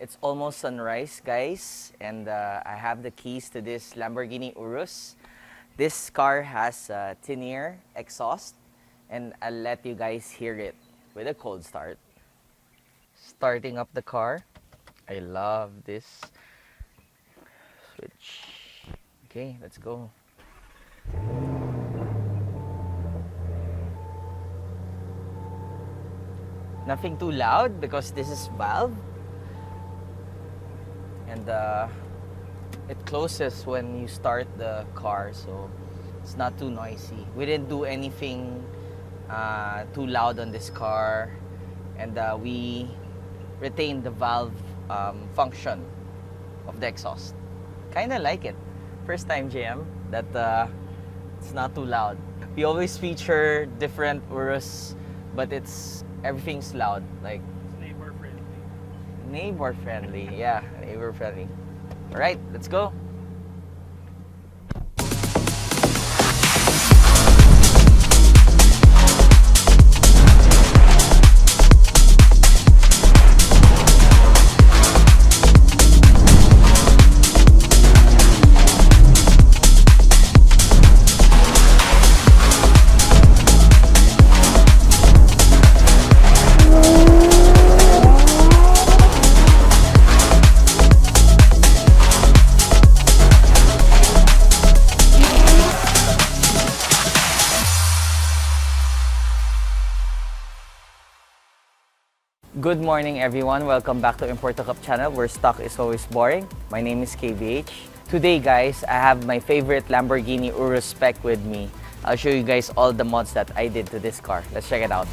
It's almost sunrise, guys, and I have the keys to this Lamborghini Urus. This car has a Tneer exhaust, and I'll let you guys hear it with a cold start. Starting up the car. I love this switch. Okay, let's go. Nothing too loud because this is valve. And it closes when you start the car, so it's not too noisy. We didn't do anything too loud on this car, and we retained the valve function of the exhaust. Kind of like it. First time, JM, that it's not too loud. We always feature different Urus, but everything's loud. Like neighbor friendly, yeah, neighbor friendly. All right, let's go. Good morning, everyone. Welcome back to Import to Cup channel, where stock is always boring. My name is KBH. Today, guys, I have my favorite Lamborghini Urus spec with me. I'll show you guys all the mods that I did to this car. Let's check it out.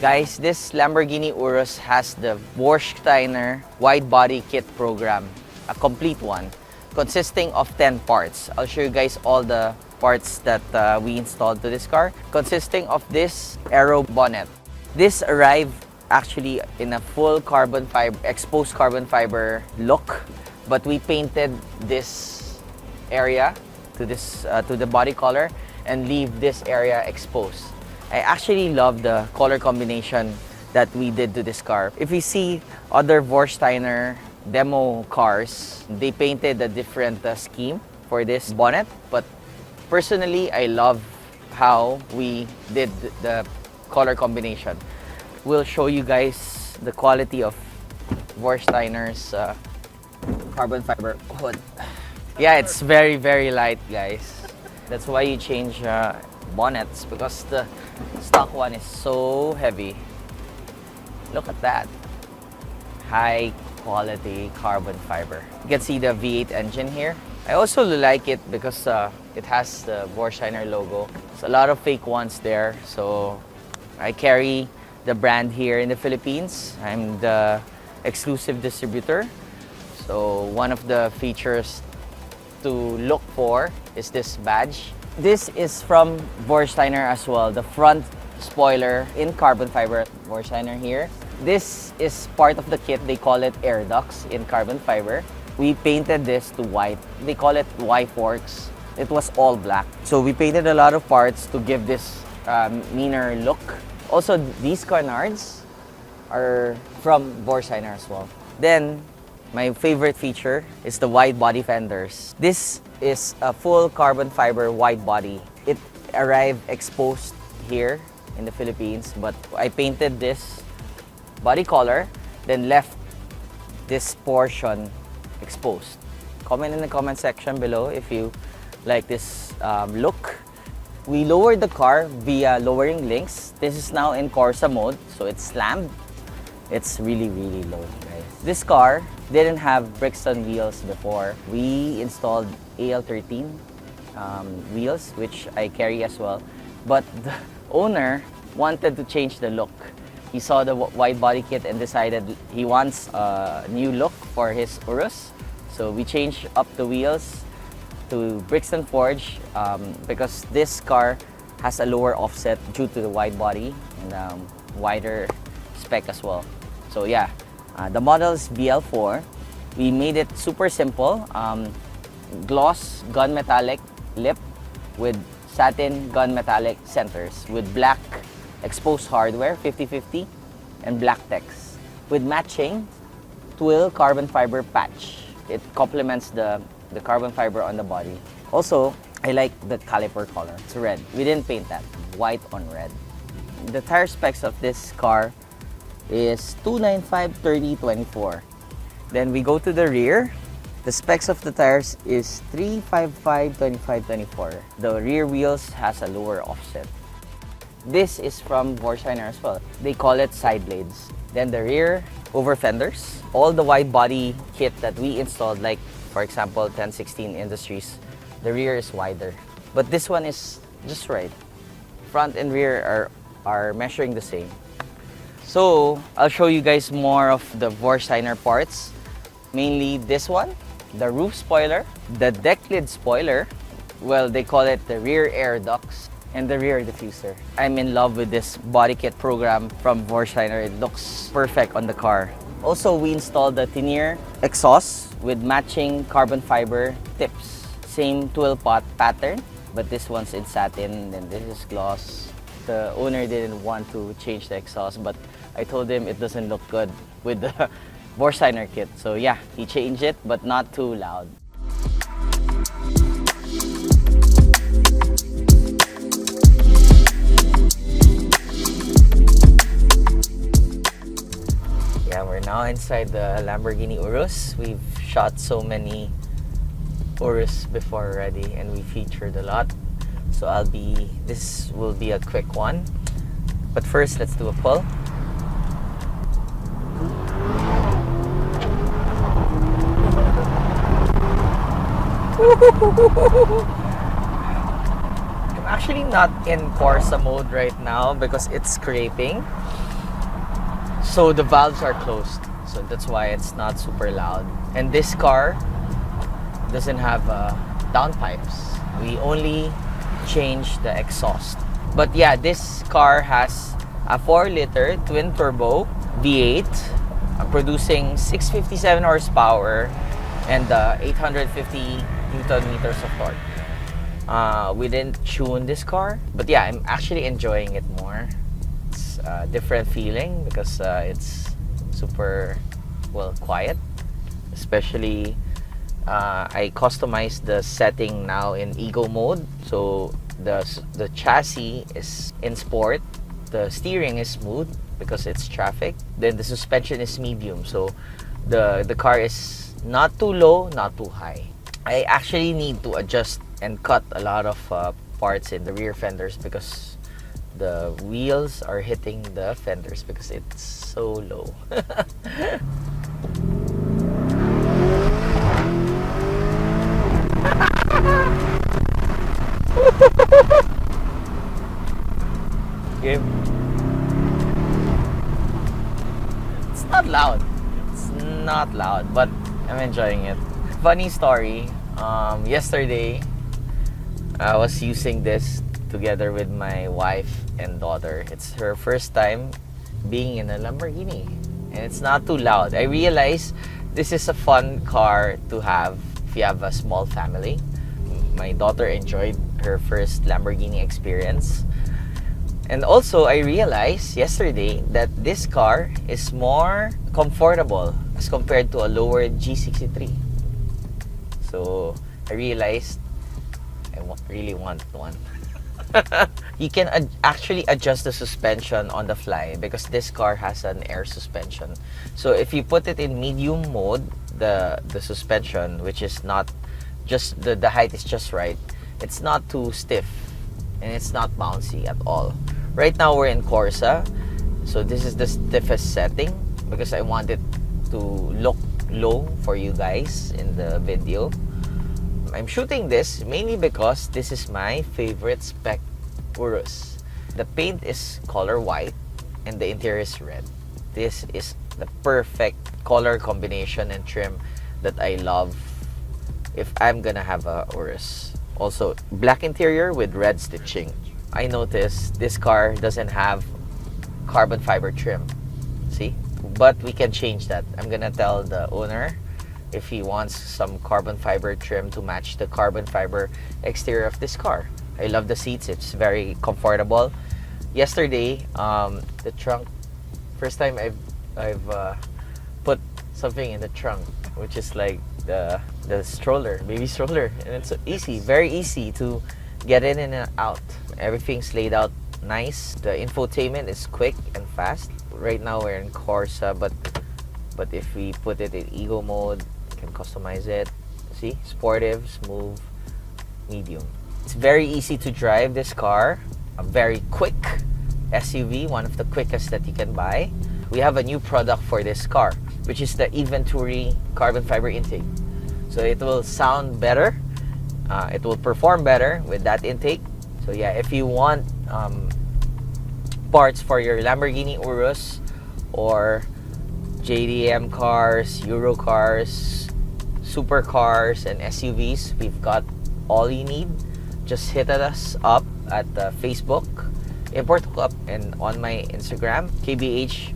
Guys, this Lamborghini Urus has the Vorsteiner wide body kit program, a complete one, consisting of 10 parts. I'll show you guys all the parts that we installed to this car, consisting of this aero bonnet. This arrived actually in a full carbon fiber, exposed carbon fiber look, but we painted this area to the body color and leave this area exposed. I actually love the color combination that we did to this car. If you see other Vorsteiner demo cars, they painted a different scheme for this bonnet, but personally I love how we did the color combination. We'll show you guys the quality of Vorsteiner's carbon fiber hood. Yeah, it's very, very light, guys. That's why you change bonnets, because the stock one is so heavy. Look at that. High quality carbon fiber. You can see the V8 engine here. I also like it because it has the Vorsteiner logo. There's a lot of fake ones there, so I carry the brand here in the Philippines. I'm the exclusive distributor. So one of the features to look for is this badge. This is from Vorsteiner as well. The front spoiler in carbon fiber at Vorsteiner here. This is part of the kit. They call it air ducts in carbon fiber. We painted this to white. They call it Y-Forks. It was all black. So we painted a lot of parts to give this meaner look. Also, these canards are from Vorsteiner as well. Then, my favorite feature is the wide body fenders. This is a full carbon fiber wide body. It arrived exposed here in the Philippines, but I painted this body color, then left this portion exposed. Comment in the comment section below if you like this look. We lowered the car via lowering links. This is now in Corsa mode, so it's slammed. It's really, really low, guys. This car didn't have Brixton wheels before. We installed AL13 wheels, which I carry as well. But the owner wanted to change the look. He saw the wide body kit and decided he wants a new look for his Urus. So we changed up the wheels to Brixton Forge because this car has a lower offset due to the wide body and wider spec as well. So yeah, the model is BL4. We made it super simple. Gloss gunmetallic lip with satin gunmetallic centers with black exposed hardware 50/50 and black text with matching twill carbon fiber patch. It complements the carbon fiber on the body. Also, I like the caliper color. It's red. We didn't paint that. White on red. The tire specs of this car is 295/30/24. Then we go to the rear. The specs of the tires is 355/25/24. The rear wheels has a lower offset. This is from Vorsteiner as well. They call it side blades. Then the rear over fenders. All the wide body kit that we installed, like for example 1016 Industries, the rear is wider. But this one is just right. Front and rear are measuring the same. So I'll show you guys more of the Vorsteiner parts. Mainly this one, the roof spoiler, the deck lid spoiler, well they call it the rear air ducts, and the rear diffuser. I'm in love with this Bodykit program from Vorsteiner. It looks perfect on the car. Also, we installed the Tneer exhaust with matching carbon fiber tips. Same twill pot pattern, but this one's in satin and this is gloss. The owner didn't want to change the exhaust, but I told him it doesn't look good with the Vorsteiner kit. So yeah, he changed it, but not too loud. Yeah, we're now inside the Lamborghini Urus. We've shot so many Urus before already, and we featured a lot. So this will be a quick one. But first, let's do a pull. I'm actually not in Corsa mode right now because it's scraping. So the valves are closed. So that's why it's not super loud. And this car doesn't have downpipes. We only change the exhaust. But yeah, this car has a 4-liter twin turbo V8 producing 657 horsepower and 850 Newton meters of torque. We didn't tune this car, but yeah, I'm actually enjoying it more. It's a different feeling because it's super quiet. Especially I customized the setting now in Ego mode, so the chassis is in sport, the steering is smooth because it's traffic, then the suspension is medium, so the car is not too low, not too high. I actually need to adjust and cut a lot of parts in the rear fenders because the wheels are hitting the fenders because it's so low. Okay. It's not loud. It's not loud, but I'm enjoying it. Funny story, yesterday I was using this together with my wife and daughter. It's her first time being in a Lamborghini and it's not too loud. I realized this is a fun car to have if you have a small family. My daughter enjoyed her first Lamborghini experience. And also, I realized yesterday that this car is more comfortable as compared to a lower G63. So, I realized I really want one. You can actually adjust the suspension on the fly because this car has an air suspension. So, if you put it in medium mode, the suspension, which is not just, the height is just right, it's not too stiff and it's not bouncy at all. Right now we're in Corsa, so this is the stiffest setting because I want it to look low for you guys in the video. I'm shooting this mainly because this is my favorite spec Urus. The paint is color white and the interior is red. This is the perfect color combination and trim that I love if I'm gonna have a Urus. Also, black interior with red stitching. I noticed this car doesn't have carbon fiber trim. See? But we can change that. I'm gonna tell the owner if he wants some carbon fiber trim to match the carbon fiber exterior of this car. I love the seats. It's very comfortable. Yesterday, the trunk, first time I've put something in the trunk, which is like the stroller, baby stroller, and it's easy, very easy to get in and out. Everything's laid out nice. The infotainment is quick and fast. Right now we're in Corsa, but if we put it in Eco mode, you can customize it. See, sportive, smooth, medium. It's very easy to drive this car. A very quick SUV, one of the quickest that you can buy. We have a new product for this car, which is the Venturi carbon fiber intake. So it will sound better, it will perform better with that intake. So yeah, if you want parts for your Lamborghini Urus or JDM cars, Euro cars, supercars, and SUVs, we've got all you need. Just hit us up at Facebook, Import Hookup, and on my Instagram, KBH__KBH.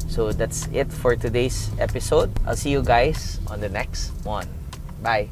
So that's it for today's episode. I'll see you guys on the next one. Bye.